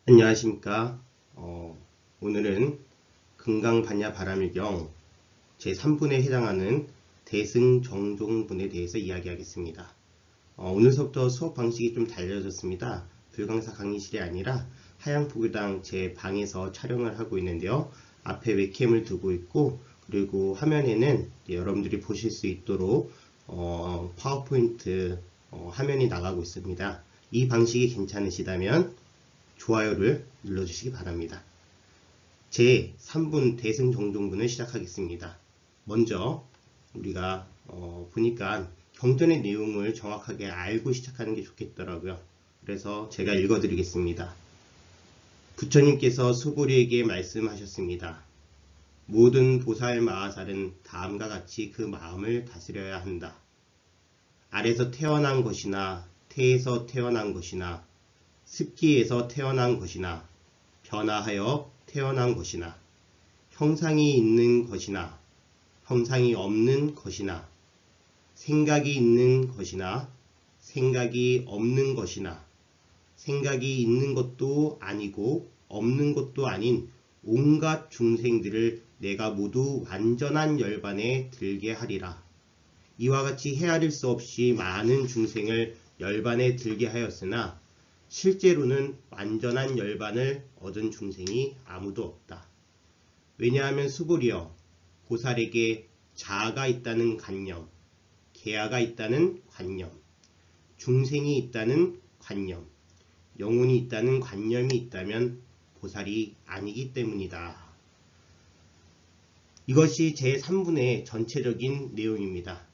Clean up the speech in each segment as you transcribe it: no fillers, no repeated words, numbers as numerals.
안녕하십니까. 오늘은 금강반야 바람일경 제3분에 해당하는 대승정종분에 대해서 이야기하겠습니다. 오늘서부터 수업 방식이 좀 달라졌습니다. 불강사 강의실이 아니라 하양포교당 제 방에서 촬영을 하고 있는데요. 앞에 웹캠을 두고 있고, 그리고 화면에는 여러분들이 보실 수 있도록 파워포인트 화면이 나가고 있습니다. 이 방식이 괜찮으시다면 좋아요를 눌러주시기 바랍니다. 제3분 대승정종분을 시작하겠습니다. 먼저 우리가 보니까 경전의 내용을 정확하게 알고 시작하는 게 좋겠더라고요. 그래서 제가 읽어드리겠습니다. 부처님께서 수고리에게 말씀하셨습니다. 모든 보살 마하살은 다음과 같이 그 마음을 다스려야 한다. 알에서 태어난 것이나 태에서 태어난 것이나 습기에서 태어난 것이나 변화하여 태어난 것이나 형상이 있는 것이나 형상이 없는 것이나 생각이 있는 것이나 생각이 없는 것이나 생각이 있는 것도 아니고 없는 것도 아닌 온갖 중생들을 내가 모두 완전한 열반에 들게 하리라. 이와 같이 헤아릴 수 없이 많은 중생을 열반에 들게 하였으나 실제로는 완전한 열반을 얻은 중생이 아무도 없다. 왜냐하면 수불이여, 보살에게 자아가 있다는 관념, 계아가 있다는 관념, 중생이 있다는 관념, 영혼이 있다는 관념이 있다면 보살이 아니기 때문이다. 이것이 제3분의 전체적인 내용입니다.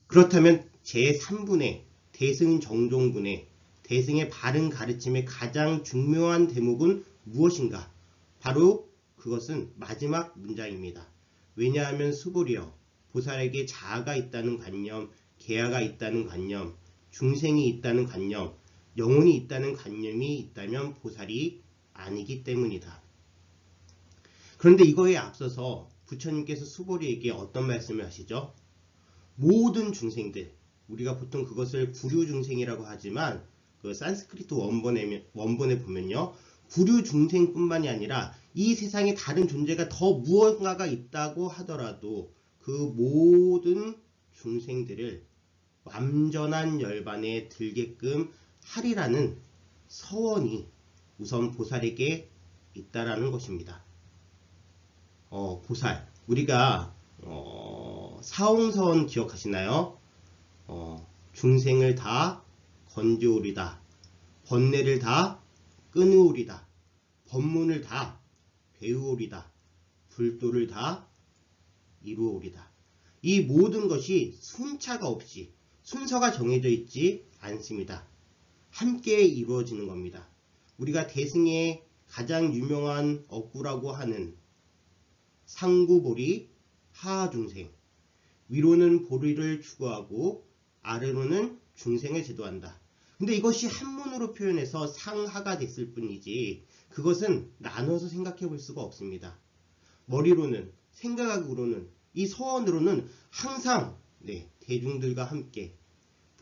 그렇다면 제3분의 대승정종분의 대승의 바른 가르침의 가장 중요한 대목은 무엇인가? 바로 그것은 마지막 문장입니다. 왜냐하면 수불이여, 보살에게 자아가 있다는 관념, 계아가 있다는 관념, 중생이 있다는 관념, 영혼이 있다는 관념이 있다면 보살이 아니기 때문이다. 그런데 이거에 앞서서 부처님께서 수보리에게 어떤 말씀을 하시죠? 모든 중생들, 우리가 보통 그것을 구류중생이라고 하지만 그 산스크리트 원본에 보면요, 구류중생뿐만이 아니라 이 세상에 다른 존재가 더 무언가가 있다고 하더라도 그 모든 중생들을 완전한 열반에 들게끔 하리라는 서원이 우선 보살에게 있다라는 것입니다. 보살, 우리가 사홍서원 기억하시나요? 중생을 다 건져오리다. 번뇌를 다 끊으오리다. 법문을 다 배우오리다. 불도를 다 이루오리다. 이 모든 것이 순차가 없이 순서가 정해져 있지 않습니다. 함께 이루어지는 겁니다. 우리가 대승의 가장 유명한 억구라고 하는 상구보리 하하중생, 위로는 보리를 추구하고 아래로는 중생을 제도한다. 근데 이것이 한문으로 표현해서 상하가 됐을 뿐이지 그것은 나눠서 생각해 볼 수가 없습니다. 머리로는, 생각으로는, 이 서원으로는 항상 대중들과 함께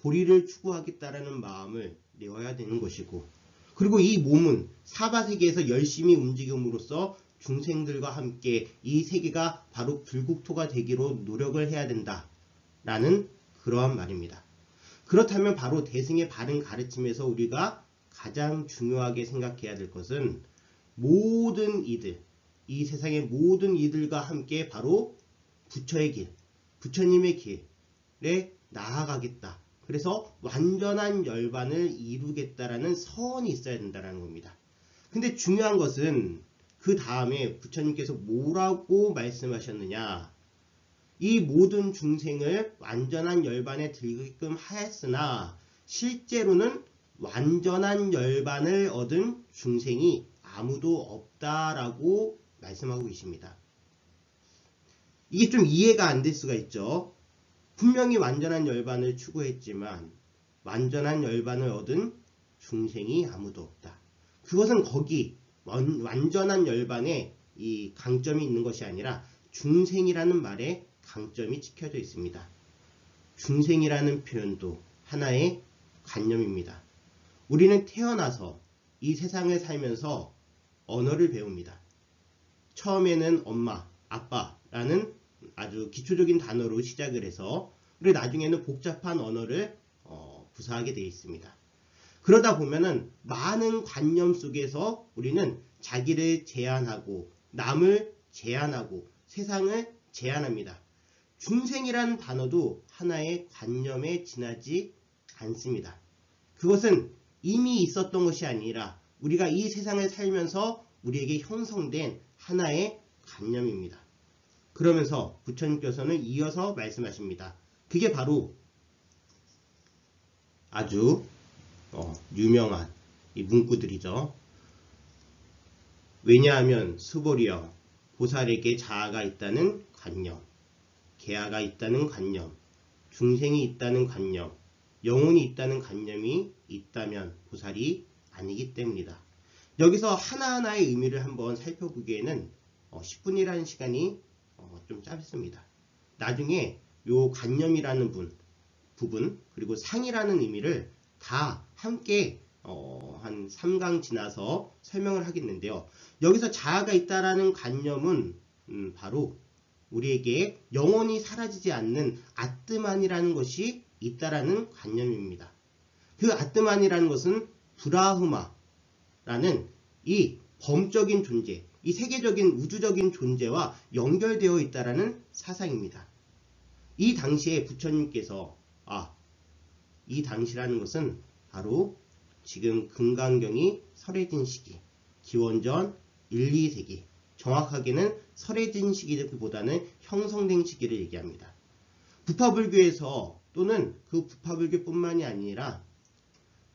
보리를 추구하겠다라는 마음을 내어야 되는 것이고, 그리고 이 몸은 사바세계에서 열심히 움직임으로써 중생들과 함께 이 세계가 바로 불국토가 되기로 노력을 해야 된다라는 그러한 말입니다. 그렇다면 바로 대승의 바른 가르침에서 우리가 가장 중요하게 생각해야 될 것은 모든 이들, 이 세상의 모든 이들과 함께 바로 부처의 길, 부처님의 길에 나아가겠다. 그래서 완전한 열반을 이루겠다라는 서원이 있어야 된다는 겁니다. 근데 중요한 것은 그 다음에 부처님께서 뭐라고 말씀하셨느냐? 이 모든 중생을 완전한 열반에 들게끔 하였으나 실제로는 완전한 열반을 얻은 중생이 아무도 없다라고 말씀하고 계십니다. 이게 좀 이해가 안 될 수가 있죠. 분명히 완전한 열반을 추구했지만 완전한 열반을 얻은 중생이 아무도 없다. 그것은 거기 완전한 열반에 이 강점이 있는 것이 아니라 중생이라는 말에 강점이 찍혀져 있습니다. 중생이라는 표현도 하나의 관념입니다. 우리는 태어나서 이 세상을 살면서 언어를 배웁니다. 처음에는 엄마, 아빠라는 아주 기초적인 단어로 시작을 해서 그리고 나중에는 복잡한 언어를 구사하게 되어 있습니다. 그러다 보면은 많은 관념 속에서 우리는 자기를 제한하고 남을 제한하고 세상을 제한합니다. 중생이라는 단어도 하나의 관념에 지나지 않습니다. 그것은 이미 있었던 것이 아니라 우리가 이 세상을 살면서 우리에게 형성된 하나의 관념입니다. 그러면서 부처님께서는 이어서 말씀하십니다. 그게 바로 아주 유명한 이 문구들이죠. 왜냐하면 수보리여 보살에게 자아가 있다는 관념, 계아가 있다는 관념, 중생이 있다는 관념, 영혼이 있다는 관념이 있다면 보살이 아니기 때문이다. 여기서 하나하나의 의미를 한번 살펴보기에는 10분이라는 시간이 좀 짧습니다. 나중에 요 관념이라는 부분 그리고 상이라는 의미를 다 함께 한 3강 지나서 설명을 하겠는데요. 여기서 자아가 있다라는 관념은 바로 우리에게 영원히 사라지지 않는 아뜨만이라는 것이 있다라는 관념입니다. 그 아뜨만이라는 것은 브라흐마라는 이 범적인 존재, 이 세계적인 우주적인 존재와 연결되어 있다라는 사상입니다. 이 당시에 부처님께서 이 당시라는 것은 바로 지금 금강경이 설해진 시기, 기원전 1, 2세기, 정확하게는 설해진 시기보다는 형성된 시기를 얘기합니다. 부파불교에서 또는 그 부파불교뿐만이 아니라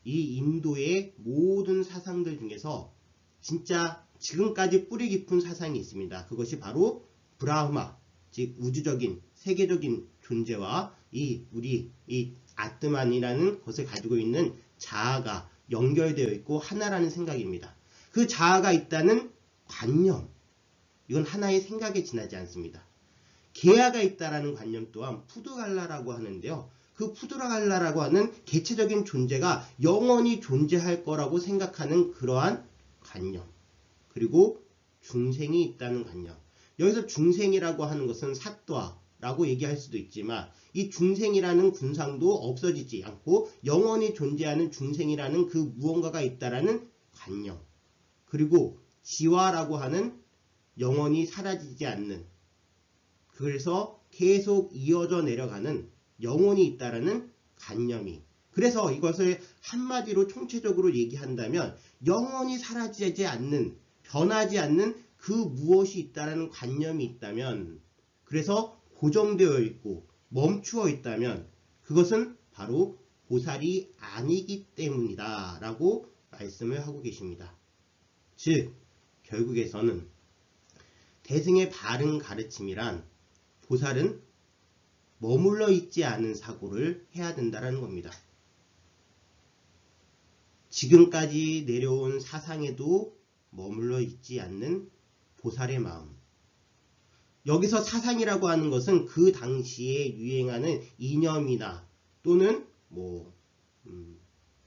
이 인도의 모든 사상들 중에서 진짜 지금까지 뿌리 깊은 사상이 있습니다. 그것이 바로 브라흐마, 즉 우주적인 세계적인 존재와 이 아트만이라는 것을 가지고 있는 자아가 연결되어 있고 하나라는 생각입니다. 그 자아가 있다는 관념, 이건 하나의 생각에 지나지 않습니다. 계아가 있다라는 관념 또한 푸드갈라라고 하는데요. 그 푸드갈라라고 하는 개체적인 존재가 영원히 존재할 거라고 생각하는 그러한 관념, 그리고 중생이 있다는 관념. 여기서 중생이라고 하는 것은 사또아라고 얘기할 수도 있지만 이 중생이라는 군상도 없어지지 않고 영원히 존재하는 중생이라는 그 무언가가 있다라는 관념, 그리고 지화라고 하는 영원히 사라지지 않는, 그래서 계속 이어져 내려가는 영혼이 있다라는 관념이, 그래서 이것을 한마디로 총체적으로 얘기한다면 영원히 사라지지 않는, 변하지 않는 그 무엇이 있다라는 관념이 있다면, 그래서 고정되어 있고 멈추어 있다면 그것은 바로 보살이 아니기 때문이다 라고 말씀을 하고 계십니다. 즉 결국에서는 대승의 바른 가르침이란 보살은 머물러 있지 않은 사고를 해야 된다는 겁니다. 지금까지 내려온 사상에도 머물러 있지 않는 보살의 마음. 여기서 사상이라고 하는 것은 그 당시에 유행하는 이념이나 또는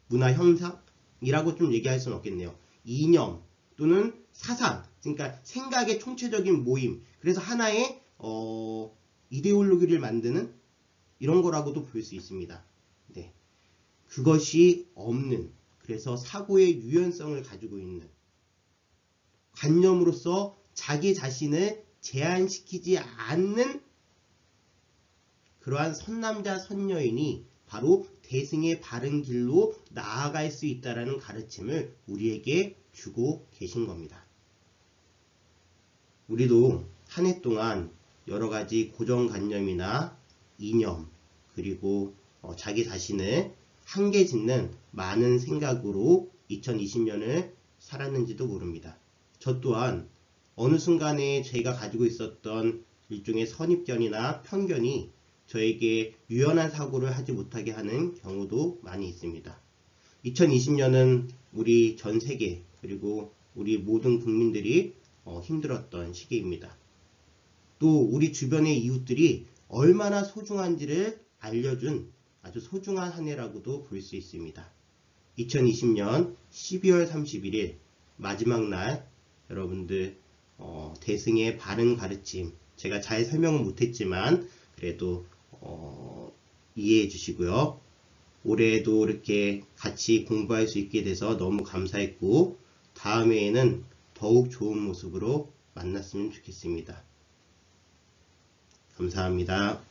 문화 형상이라고 좀 얘기할 수는 없겠네요. 이념 또는 사상, 그러니까 생각의 총체적인 모임, 그래서 하나의 이데올로기를 만드는 이런 거라고도 볼 수 있습니다. 네. 그것이 없는, 그래서 사고의 유연성을 가지고 있는 관념으로서 자기 자신을 제한시키지 않는 그러한 선남자 선여인이 바로 대승의 바른 길로 나아갈 수 있다는 가르침을 우리에게 주고 계신 겁니다. 우리도 한 해 동안 여러가지 고정관념이나 이념, 그리고 자기 자신을 한계 짓는 많은 생각으로 2020년을 살았는지도 모릅니다. 저 또한 어느 순간에 제가 가지고 있었던 일종의 선입견이나 편견이 저에게 유연한 사고를 하지 못하게 하는 경우도 많이 있습니다. 2020년은 우리 전 세계 그리고 우리 모든 국민들이 힘들었던 시기입니다. 또 우리 주변의 이웃들이 얼마나 소중한지를 알려준 아주 소중한 한 해라고도 볼 수 있습니다. 2020년 12월 31일 마지막 날 여러분들 대승의 바른 가르침 제가 잘 설명은 못했지만 그래도 이해해 주시고요. 올해도 이렇게 같이 공부할 수 있게 돼서 너무 감사했고 다음해에는 더욱 좋은 모습으로 만났으면 좋겠습니다. 감사합니다.